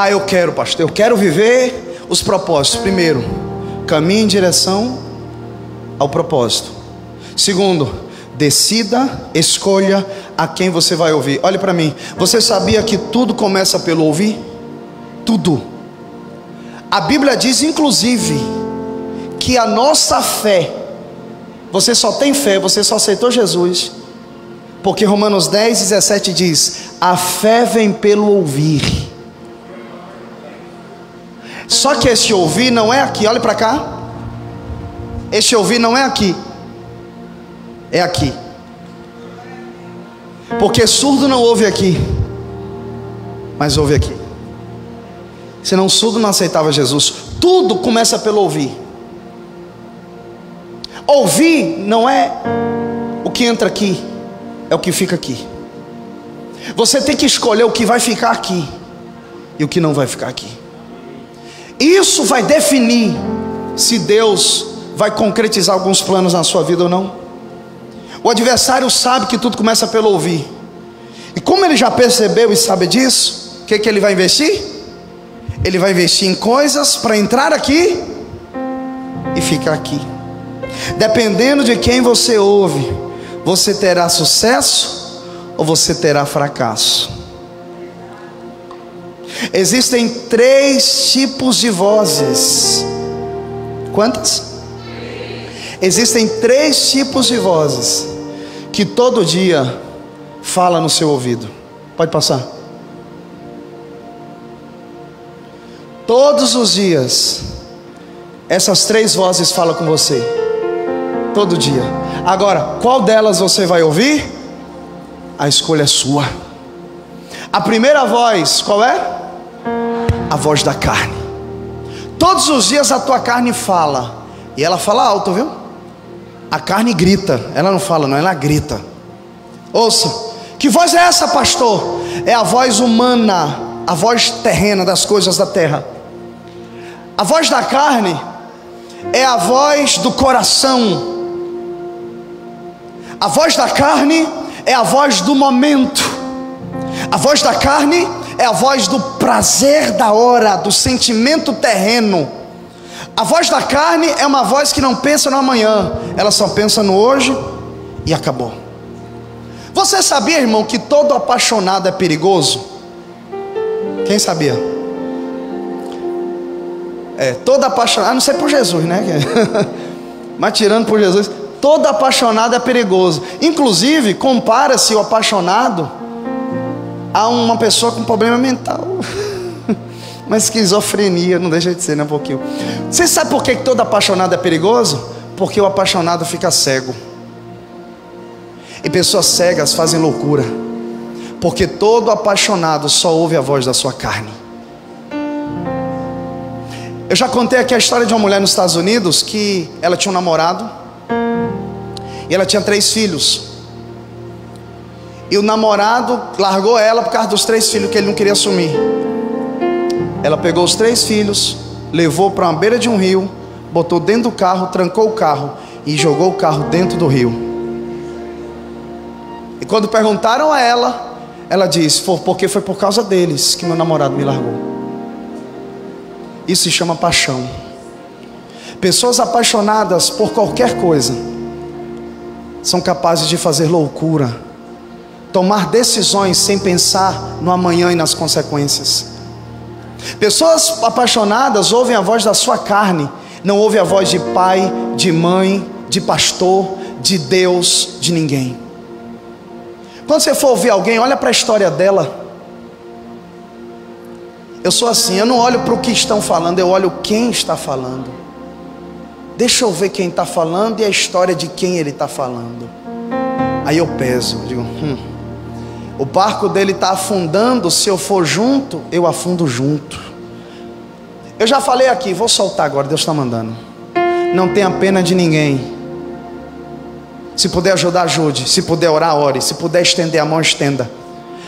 Eu quero, pastor, eu quero viver os propósitos. Primeiro, caminhe em direção ao propósito. Segundo, decida, escolha a quem você vai ouvir. Olhe para mim, você sabia que tudo começa pelo ouvir? Tudo. A Bíblia diz inclusive que a nossa fé, você só tem fé, você só aceitou Jesus porque Romanos 10:17 diz: a fé vem pelo ouvir. Só que esse ouvir não é aqui, olha para cá. Esse ouvir não é aqui, é aqui. Porque surdo não ouve aqui, mas ouve aqui. Senão surdo não aceitava Jesus. Tudo começa pelo ouvir. Ouvir não é o que entra aqui, é o que fica aqui. Você tem que escolher o que vai ficar aqui e o que não vai ficar aqui. Isso vai definir se Deus vai concretizar alguns planos na sua vida ou não. O adversário sabe que tudo começa pelo ouvir. E como ele já percebeu e sabe disso, o que ele vai investir? Ele vai investir em coisas para entrar aqui e ficar aqui. Dependendo de quem você ouve, você terá sucesso ou você terá fracasso. Existem 3 tipos de vozes. Quantas? Existem 3 tipos de vozes que todo dia fala no seu ouvido. Pode passar. Todos os dias Essas 3 vozes falam com você todo dia. Agora, qual delas você vai ouvir? A escolha é sua. A primeira voz, qual é? A voz da carne. Todos os dias a tua carne fala, e ela fala alto, viu? A carne grita, ela não fala não, ela grita. Ouça, que voz é essa, pastor? É a voz humana, a voz terrena das coisas da terra. A voz da carne é a voz do coração. A voz da carne é a voz do momento. A voz da carne é a voz do prazer da hora, do sentimento terreno. A voz da carne é uma voz que não pensa no amanhã, ela só pensa no hoje e acabou. Você sabia, irmão, que todo apaixonado é perigoso? Quem sabia? Todo apaixonado, não sei por Jesus, né? Mas tirando por Jesus, todo apaixonado é perigoso. Inclusive, compara-se o apaixonado a uma pessoa com problema mental. Uma esquizofrenia, não deixa de ser, né, um pouquinho. Você sabe por que todo apaixonado é perigoso? Porque o apaixonado fica cego. E pessoas cegas fazem loucura. Porque todo apaixonado só ouve a voz da sua carne. Eu já contei aqui a história de uma mulher nos Estados Unidos que ela tinha um namorado e ela tinha 3 filhos. E o namorado largou ela por causa dos 3 filhos que ele não queria assumir. Ela pegou os 3 filhos, levou para uma beira de um rio, botou dentro do carro, trancou o carro e jogou o carro dentro do rio. E quando perguntaram a ela, ela disse: porque foi por causa deles que meu namorado me largou. Isso se chama paixão. Pessoas apaixonadas por qualquer coisa são capazes de fazer loucura, tomar decisões sem pensar no amanhã e nas consequências. Pessoas apaixonadas ouvem a voz da sua carne, não ouvem a voz de pai, de mãe, de pastor, de Deus, de ninguém. Quando você for ouvir alguém, olha para a história dela. Eu sou assim, eu não olho para o que estão falando, eu olho quem está falando. Deixa eu ver quem está falando e a história de quem ele está falando. Aí eu peso, eu digo, o barco dele está afundando, se eu for junto, eu afundo junto. Eu já falei aqui, vou soltar agora, Deus está mandando. Não tenha pena de ninguém. Se puder ajudar, ajude. Se puder orar, ore. Se puder estender a mão, estenda.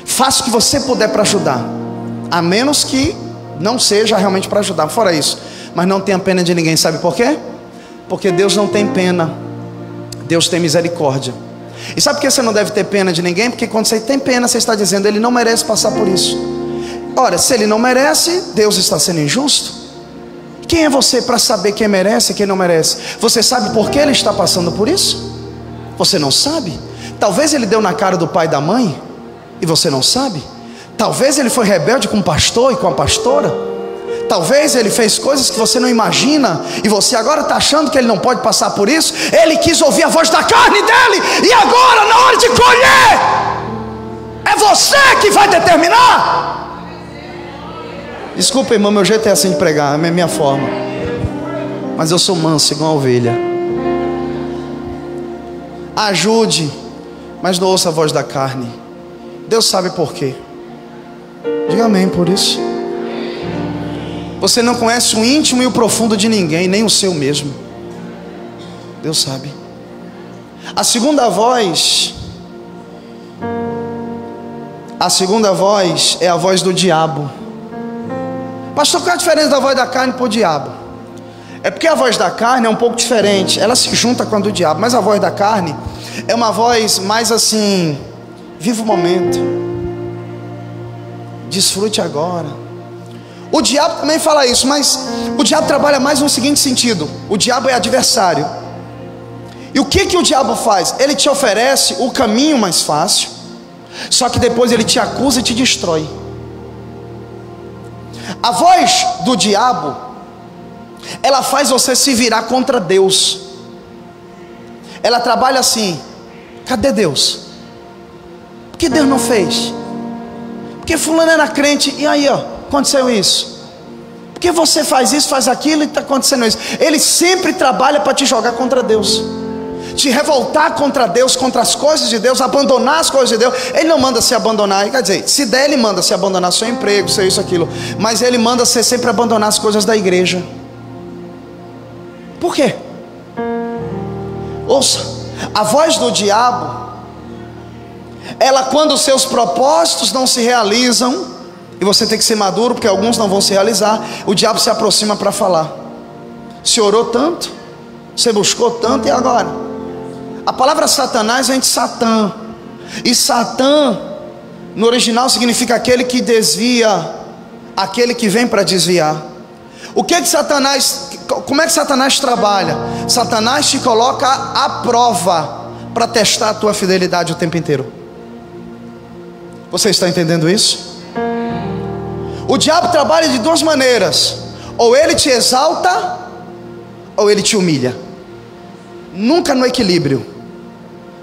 Faça o que você puder para ajudar, a menos que não seja realmente para ajudar. Fora isso, mas não tenha pena de ninguém. Sabe por quê? Porque Deus não tem pena, Deus tem misericórdia. E sabe por que você não deve ter pena de ninguém? Porque quando você tem pena, você está dizendo: ele não merece passar por isso. Ora, se ele não merece, Deus está sendo injusto. Quem é você para saber quem merece e quem não merece? Você sabe por que ele está passando por isso? Você não sabe. Talvez ele deu na cara do pai e da mãe e você não sabe. Talvez ele foi rebelde com o pastor e com a pastora. Talvez ele fez coisas que você não imagina e você agora está achando que ele não pode passar por isso. Ele quis ouvir a voz da carne dele, e agora, na hora de colher, é você que vai determinar. Desculpa, irmão, meu jeito é assim de pregar, é a minha forma, mas eu sou manso igual a ovelha. Ajude, mas não ouça a voz da carne. Deus sabe por quê. Diga amém por isso. Você não conhece o íntimo e o profundo de ninguém, nem o seu mesmo. Deus sabe. A segunda voz é a voz do diabo. Pastor, qual é a diferença da voz da carne para o diabo? É porque a voz da carne é um pouco diferente, ela se junta com a do diabo. Mas a voz da carne é uma voz mais assim: viva o momento, desfrute agora. O diabo também fala isso, mas o diabo trabalha mais no seguinte sentido: o diabo é adversário. E o que o diabo faz? Ele te oferece o caminho mais fácil, só que depois ele te acusa e te destrói. A voz do diabo, ela faz você se virar contra Deus. Ela trabalha assim: cadê Deus? Por que Deus não fez? Porque fulano era crente, e aí ó, aconteceu isso. Porque você faz isso, faz aquilo e está acontecendo isso. Ele sempre trabalha para te jogar contra Deus, te revoltar contra Deus, contra as coisas de Deus, abandonar as coisas de Deus. Ele não manda se abandonar, quer dizer, se der ele manda se abandonar seu emprego, seu isso, aquilo, mas ele manda você sempre abandonar as coisas da igreja. Por quê? Ouça, a voz do diabo, ela, quando os seus propósitos não se realizam, e você tem que ser maduro, porque alguns não vão se realizar, o diabo se aproxima para falar. Você orou tanto, você buscou tanto, e agora? A palavra Satanás vem de Satã, e Satã no original significa aquele que desvia, aquele que vem para desviar. O que Satanás, como é que Satanás trabalha? Satanás te coloca à prova para testar a tua fidelidade o tempo inteiro. Você está entendendo isso? O diabo trabalha de duas maneiras: ou ele te exalta, ou ele te humilha. Nunca no equilíbrio.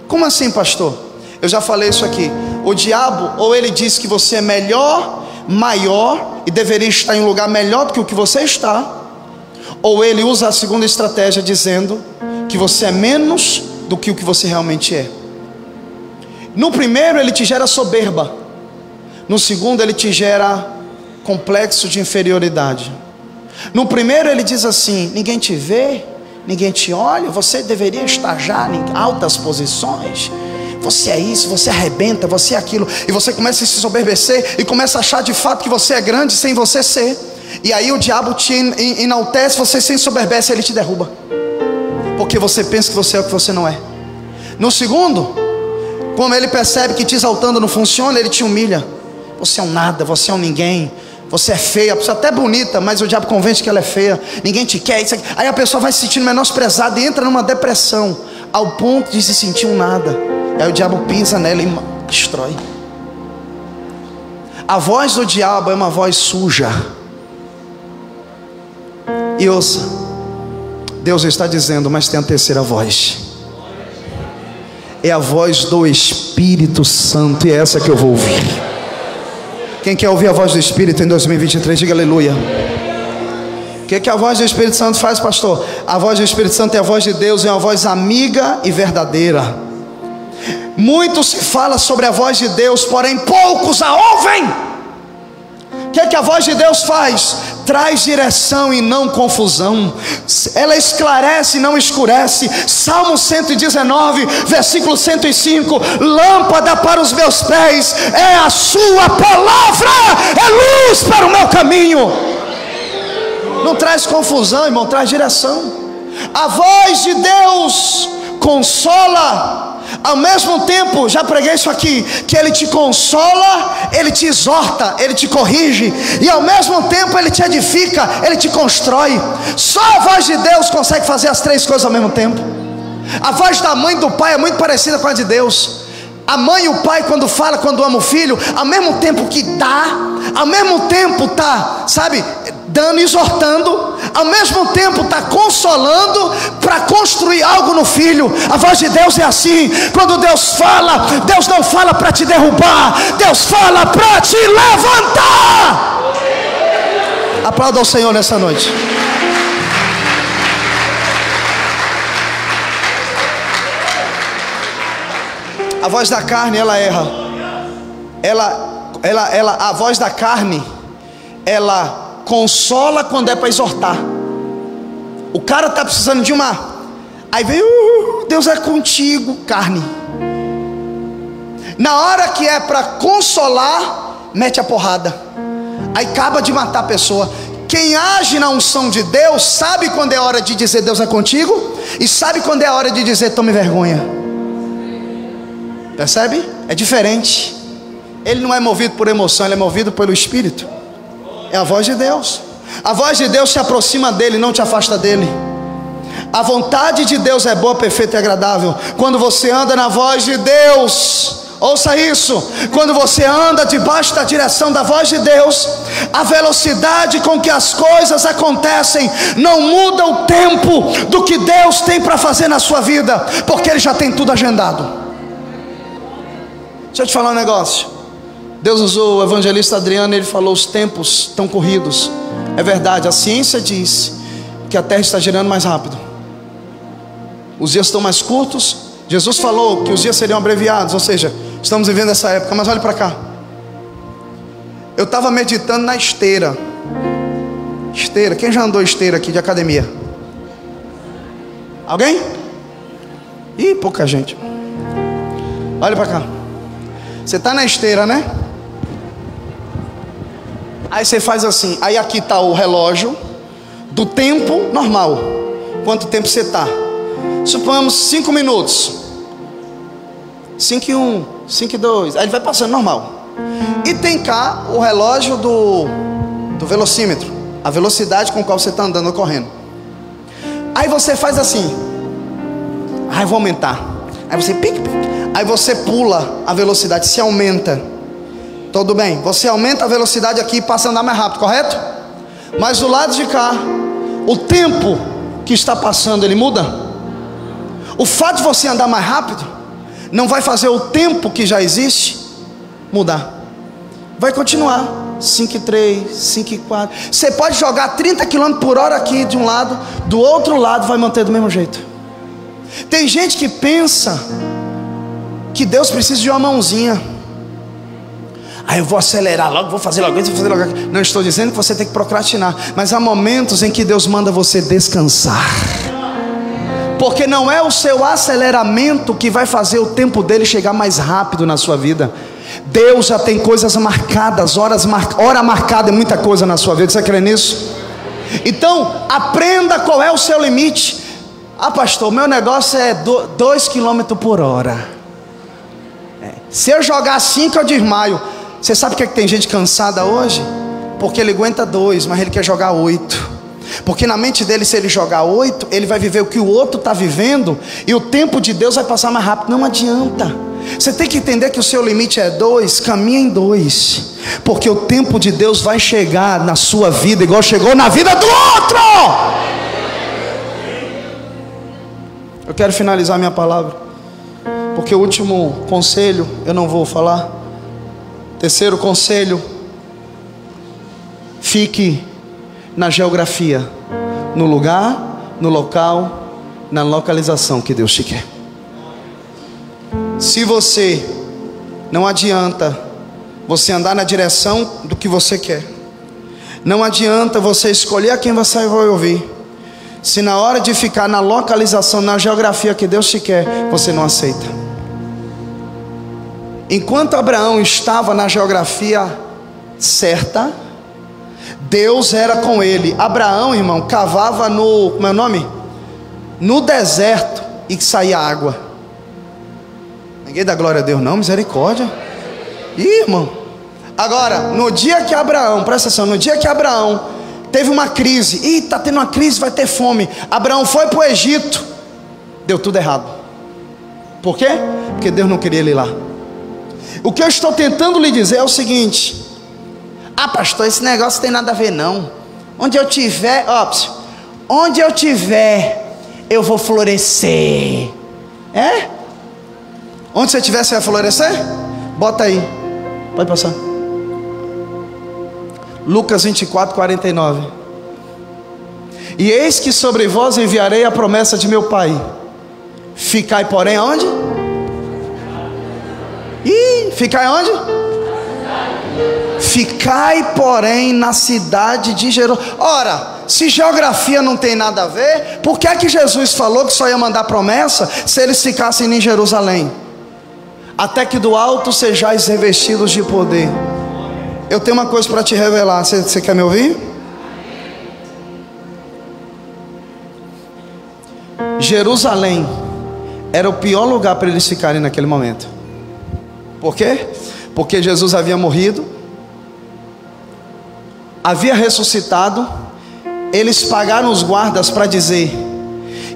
Como assim, pastor? Eu já falei isso aqui. O diabo, ou ele diz que você é melhor, maior, e deveria estar em um lugar melhor do que o que você está, ou ele usa a segunda estratégia dizendo que você é menos do que o que você realmente é. No primeiro ele te gera soberba, no segundo ele te gera complexo de inferioridade. No primeiro ele diz assim: ninguém te vê, ninguém te olha, você deveria estar já em altas posições, você é isso, você arrebenta, você é aquilo, e você começa a se soberbecer, e começa a achar de fato que você é grande sem você ser, e aí o diabo te enaltece, você se ensoberbece, ele te derruba, porque você pensa que você é o que você não é. No segundo, como ele percebe que te exaltando não funciona, ele te humilha. Você é um nada, você é um ninguém, você é feia, a pessoa até bonita, mas o diabo convence que ela é feia, ninguém te quer, isso aqui. Aí a pessoa vai se sentindo menosprezada e entra numa depressão, ao ponto de se sentir um nada. Aí o diabo pisa nela e destrói. A voz do diabo é uma voz suja. E ouça, Deus está dizendo, mas tem a terceira voz, é a voz do Espírito Santo, e é essa que eu vou ouvir. Quem quer ouvir a voz do Espírito em 2023, diga aleluia. O que a voz do Espírito Santo faz, pastor? A voz do Espírito Santo é a voz de Deus, é uma voz amiga e verdadeira. Muito se fala sobre a voz de Deus, porém poucos a ouvem. O que a voz de Deus faz? Traz direção e não confusão, ela esclarece e não escurece. Salmo 119, versículo 105: lâmpada para os meus pés é a sua palavra, é luz para o meu caminho. Não traz confusão, irmão, traz direção. A voz de Deus consola, ao mesmo tempo, já preguei isso aqui, que ele te consola, ele te exorta, ele te corrige, e ao mesmo tempo ele te edifica, ele te constrói. Só a voz de Deus consegue fazer as três coisas ao mesmo tempo. A voz da mãe e do pai é muito parecida com a de Deus. A mãe e o pai, quando fala, quando ama o filho, ao mesmo tempo que dá, ao mesmo tempo está, sabe, dando, exortando, ao mesmo tempo está consolando para construir algo no filho. A voz de Deus é assim. Quando Deus fala, Deus não fala para te derrubar, Deus fala para te levantar. Aplauda ao Senhor nessa noite. A voz da carne, ela erra. A voz da carne, ela consola quando é para exortar. O cara está precisando de uma, aí vem, Deus é contigo, carne. Na hora que é para consolar, mete a porrada, aí acaba de matar a pessoa. Quem age na unção de Deus sabe quando é hora de dizer Deus é contigo, e sabe quando é hora de dizer tome vergonha. Percebe? É diferente. Ele não é movido por emoção, ele é movido pelo Espírito. É a voz de Deus. A voz de Deus se aproxima dele, não te afasta dele. A vontade de Deus é boa, perfeita e agradável. Quando você anda na voz de Deus, ouça isso, quando você anda debaixo da direção da voz de Deus, a velocidade com que as coisas acontecem não muda o tempo do que Deus tem para fazer na sua vida, porque Ele já tem tudo agendado. Deixa eu te falar um negócio. Deus usou o evangelista Adriano, ele falou: os tempos estão corridos, É verdade, a ciência diz que a Terra está girando mais rápido. Os dias estão mais curtos. Jesus falou que os dias seriam abreviados, ou seja, estamos vivendo essa época. Mas olhe para cá. Eu estava meditando na esteira. Esteira, quem já andou esteira aqui de academia? Alguém? Ih, pouca gente. Olha para cá. Você está na esteira, né? Aí você faz assim. Aí aqui está o relógio do tempo normal. Quanto tempo você está? Suponhamos 5 minutos. 5 e 1, 5 e 2. Aí ele vai passando normal. E tem cá o relógio do velocímetro, a velocidade com a qual você está andando ou correndo. Aí você faz assim. Aí vou aumentar. Aí você pique. Aí você pula a velocidade, se aumenta. Tudo bem, você aumenta a velocidade aqui e passa a andar mais rápido, correto? Mas do lado de cá, o tempo que está passando, ele muda? O fato de você andar mais rápido não vai fazer o tempo que já existe mudar. Vai continuar 5 e 3, 5 e 4. Você pode jogar 30 km por hora aqui de um lado, do outro lado vai manter do mesmo jeito. Tem gente que pensa que Deus precisa de uma mãozinha. Aí eu vou acelerar logo, vou fazer logo isso, vou fazer logo aquilo. Não estou dizendo que você tem que procrastinar, mas há momentos em que Deus manda você descansar. Porque não é o seu aceleramento que vai fazer o tempo dele chegar mais rápido na sua vida. Deus já tem coisas marcadas, hora marcada é muita coisa na sua vida. Você crê nisso? Então, aprenda qual é o seu limite. Ah, pastor, meu negócio é 2 km por hora. Se eu jogar 5 eu desmaio. Você sabe o que é que tem gente cansada hoje? Porque ele aguenta 2, mas ele quer jogar 8. Porque na mente dele, se ele jogar 8, ele vai viver o que o outro está vivendo, e o tempo de Deus vai passar mais rápido. Não adianta. Você tem que entender que o seu limite é 2, caminha em 2. Porque o tempo de Deus vai chegar na sua vida igual chegou na vida do outro. Eu quero finalizar minha palavra, porque o último conselho eu não vou falar. Terceiro conselho: fique na geografia, no lugar, no local, na localização que Deus te quer. Se você não adianta você andar na direção do que você quer, não adianta você escolher a quem você vai ouvir, se na hora de ficar na localização, na geografia que Deus te quer, você não aceita. Enquanto Abraão estava na geografia certa, Deus era com ele. Abraão, irmão, cavava no, como é o nome? No deserto, e saía água. Ninguém dá glória a Deus não, misericórdia. Ih, irmão. Agora, no dia que Abraão, presta atenção, no dia que Abraão teve uma crise, está tendo uma crise, vai ter fome, Abraão foi para o Egito, deu tudo errado. Por quê? Porque Deus não queria ele lá. O que eu estou tentando lhe dizer é o seguinte: ah, pastor, esse negócio não tem nada a ver não. Onde eu tiver, onde eu tiver, eu vou florescer. É? Onde você estiver, você vai florescer? Bota aí, pode passar. Lucas 24, 49. E eis que sobre vós enviarei a promessa de meu Pai. Ficai, porém, aonde? Ficai onde? Ficai, porém, na cidade de Jerusalém. Ora, se geografia não tem nada a ver, por que é que Jesus falou que só ia mandar promessa se eles ficassem em Jerusalém? Até que do alto sejais revestidos de poder. Eu tenho uma coisa para te revelar. Você quer me ouvir? Jerusalém era o pior lugar para eles ficarem naquele momento. Por quê? Porque Jesus havia morrido, havia ressuscitado. Eles pagaram os guardas para dizer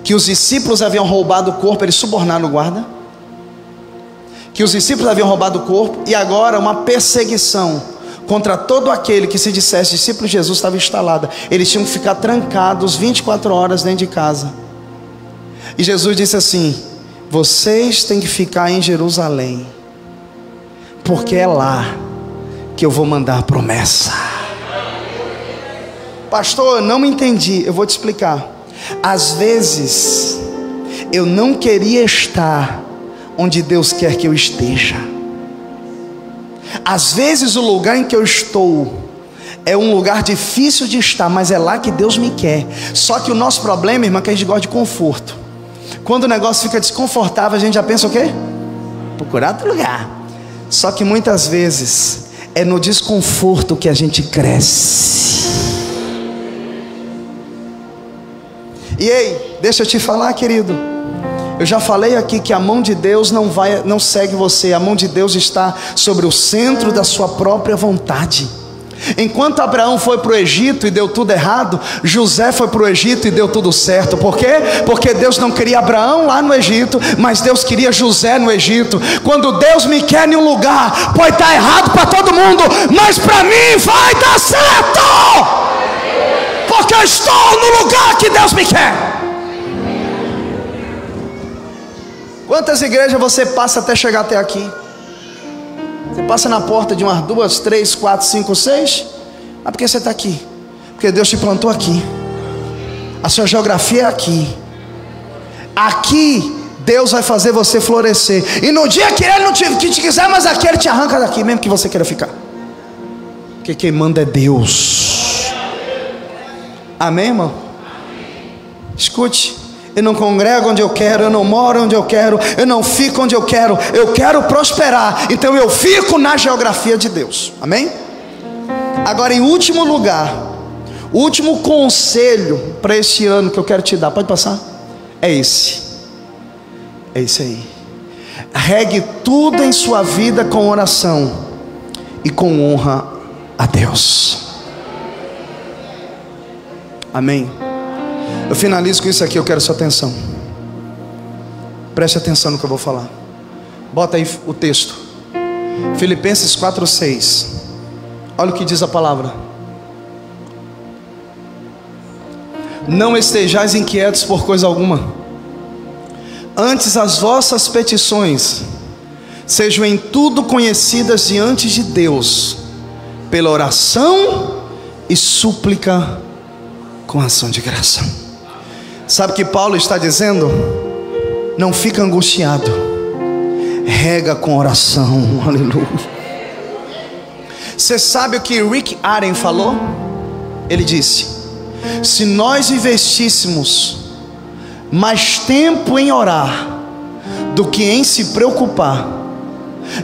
que os discípulos haviam roubado o corpo. Eles subornaram o guarda, que os discípulos haviam roubado o corpo. E agora uma perseguição contra todo aquele que se dissesse discípulo de Jesus estava instalada. Eles tinham que ficar trancados 24 horas dentro de casa. E Jesus disse assim: vocês têm que ficar em Jerusalém, porque é lá que eu vou mandar a promessa. Pastor, eu não entendi. Eu vou te explicar. Às vezes eu não queria estar onde Deus quer que eu esteja. Às vezes o lugar em que eu estou é um lugar difícil de estar, mas é lá que Deus me quer. Só que o nosso problema, irmã, é que a gente gosta de conforto. Quando o negócio fica desconfortável, a gente já pensa o quê? Procurar outro lugar. Só que muitas vezes é no desconforto que a gente cresce. E ei, deixa eu te falar, querido. Eu já falei aqui que a mão de Deus não segue você. A mão de Deus está sobre o centro da sua própria vontade. Enquanto Abraão foi para o Egito e deu tudo errado, José foi para o Egito e deu tudo certo. Por quê? Porque Deus não queria Abraão lá no Egito, mas Deus queria José no Egito. Quando Deus me quer em um lugar, pode estar errado para todo mundo, mas para mim vai dar certo, porque eu estou no lugar que Deus me quer. Quantas igrejas você passa até chegar até aqui? Você passa na porta de umas 2, 3, 4, 5, 6. Mas por que você está aqui? Porque Deus te plantou aqui. A sua geografia é aqui. Aqui Deus vai fazer você florescer. E no dia que Ele não te quiser mais aqui, Ele te arranca daqui, mesmo que você queira ficar. Porque quem manda é Deus. Amém, irmão? Escute. Eu não congrego onde eu quero, eu não moro onde eu quero, eu não fico onde eu quero prosperar, então eu fico na geografia de Deus, amém? Agora, em último lugar, o último conselho para este ano que eu quero te dar, pode passar? É esse aí. Regue tudo em sua vida com oração e com honra a Deus, amém? Eu finalizo com isso aqui, eu quero sua atenção. Preste atenção no que eu vou falar. Bota aí o texto. Filipenses 4:6. Olha o que diz a palavra. Não estejais inquietos por coisa alguma. Antes as vossas petições sejam em tudo conhecidas diante de Deus, pela oração e súplica com ação de graça. Sabe o que Paulo está dizendo? Não fica angustiado, rega com oração. Aleluia. Você sabe o que Rick Warren falou? Ele disse: se nós investíssemos mais tempo em orar do que em se preocupar,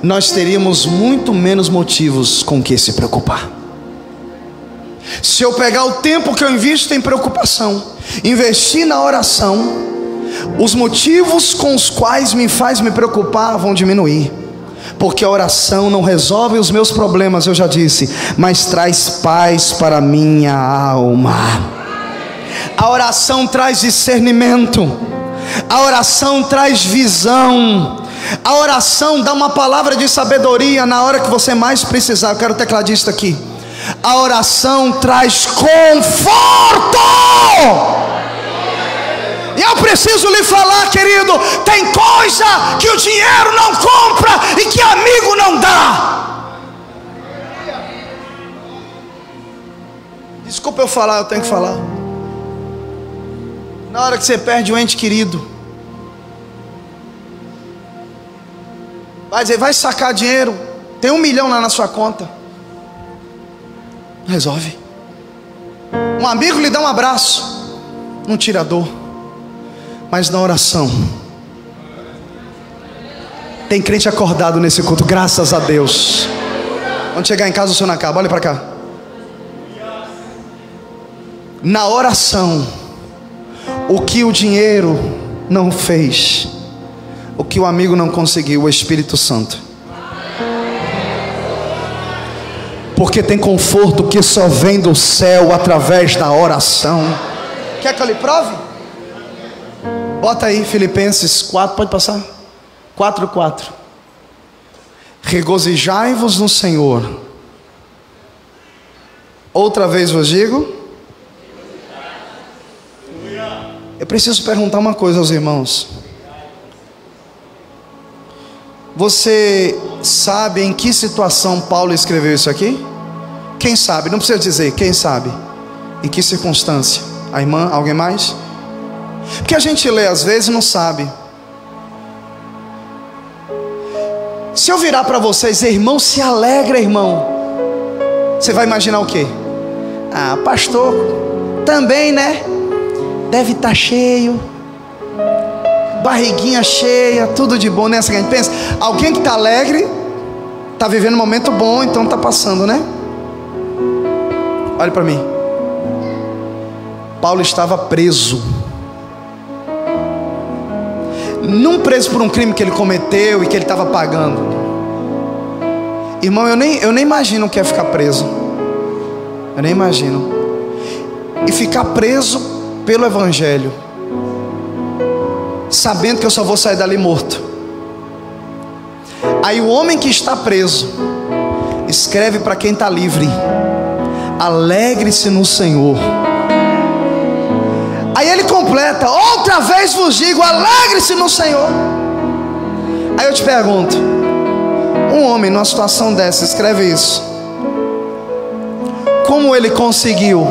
nós teríamos muito menos motivos com que se preocupar. Se eu pegar o tempo que eu invisto em preocupação, investir na oração, os motivos com os quais me faz me preocupar vão diminuir, porque a oração não resolve os meus problemas, eu já disse, mas traz paz para a minha alma. A oração traz discernimento, a oração traz visão, a oração dá uma palavra de sabedoria na hora que você mais precisar. Eu quero o tecladista aqui. A oração traz conforto. E eu preciso lhe falar, querido, tem coisa que o dinheiro não compra e que amigo não dá. Desculpa eu falar, eu tenho que falar. Na hora que você perde um ente querido, vai dizer, vai sacar dinheiro, tem 1 milhão lá na sua conta. Resolve. Um amigo lhe dá um abraço, não tira a dor. Mas na oração, tem crente acordado nesse culto, graças a Deus. Quando chegar em casa o senhor não acaba, olha para cá. Na oração, o que o dinheiro não fez, o que o amigo não conseguiu, o Espírito Santo. Porque tem conforto que só vem do céu através da oração. Quer que eu lhe prove? Bota aí Filipenses 4, pode passar? 4:4. Regozijai-vos no Senhor. Outra vez vos digo. Eu preciso perguntar uma coisa aos irmãos. Você sabe em que situação Paulo escreveu isso aqui? Quem sabe? Não precisa dizer, quem sabe? Em que circunstância? A irmã? Alguém mais? Porque a gente lê às vezes e não sabe. Se eu virar para vocês, irmão, se alegra, irmão, você vai imaginar o quê? Ah, pastor, também, né? Deve estar cheio, barriguinha cheia, tudo de bom, nessa que a gente pensa. Alguém que está alegre, está vivendo um momento bom, então está passando, né? Olhe para mim. Paulo estava preso. Não preso por um crime que ele cometeu e que ele estava pagando. Irmão, eu nem imagino o que é ficar preso. Eu nem imagino. E ficar preso pelo Evangelho, sabendo que eu só vou sair dali morto. Aí o homem que está preso escreve para quem está livre: alegre-se no Senhor. Aí ele completa: outra vez vos digo, alegre-se no Senhor. Aí eu te pergunto, um homem numa situação dessa escreve isso, como ele conseguiu?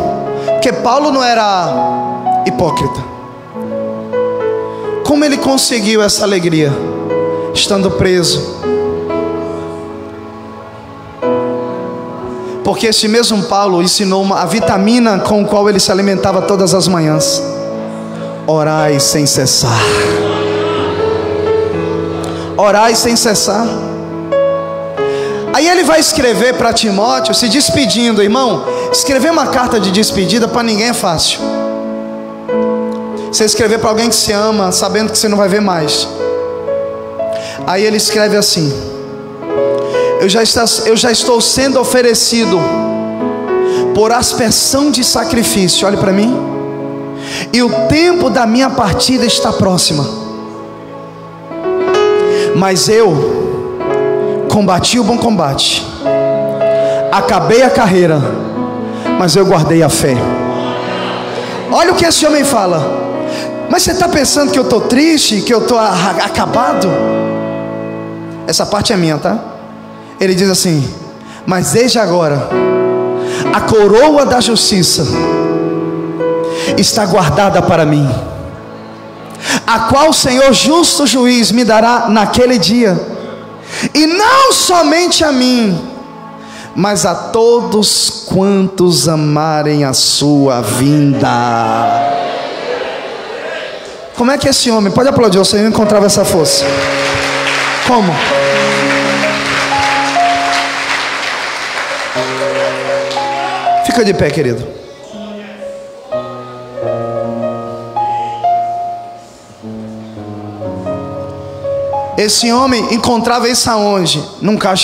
Porque Paulo não era hipócrita. Como ele conseguiu essa alegria estando preso? Porque esse mesmo Paulo ensinou a vitamina com a qual ele se alimentava todas as manhãs: orai sem cessar. Orai sem cessar. Aí ele vai escrever para Timóteo, se despedindo. Irmão, escrever uma carta de despedida para ninguém é fácil. Você escrever para alguém que se ama, sabendo que você não vai ver mais. Aí ele escreve assim: eu já estou sendo oferecido por aspersão de sacrifício. Olhe para mim. E o tempo da minha partida está próxima. Mas eu combati o bom combate, acabei a carreira, mas eu guardei a fé. Olha o que esse homem fala. Mas você está pensando que eu estou triste, que eu estou acabado? Essa parte é minha, tá? Ele diz assim: mas desde agora a coroa da justiça está guardada para mim, a qual o Senhor justo juiz me dará naquele dia. E não somente a mim, mas a todos quantos amarem a sua vinda. Como é que esse homem, pode aplaudir, o Senhor encontrava essa força? Como? Fica de pé, querido. Esse homem encontrava isso aonde? Num caixa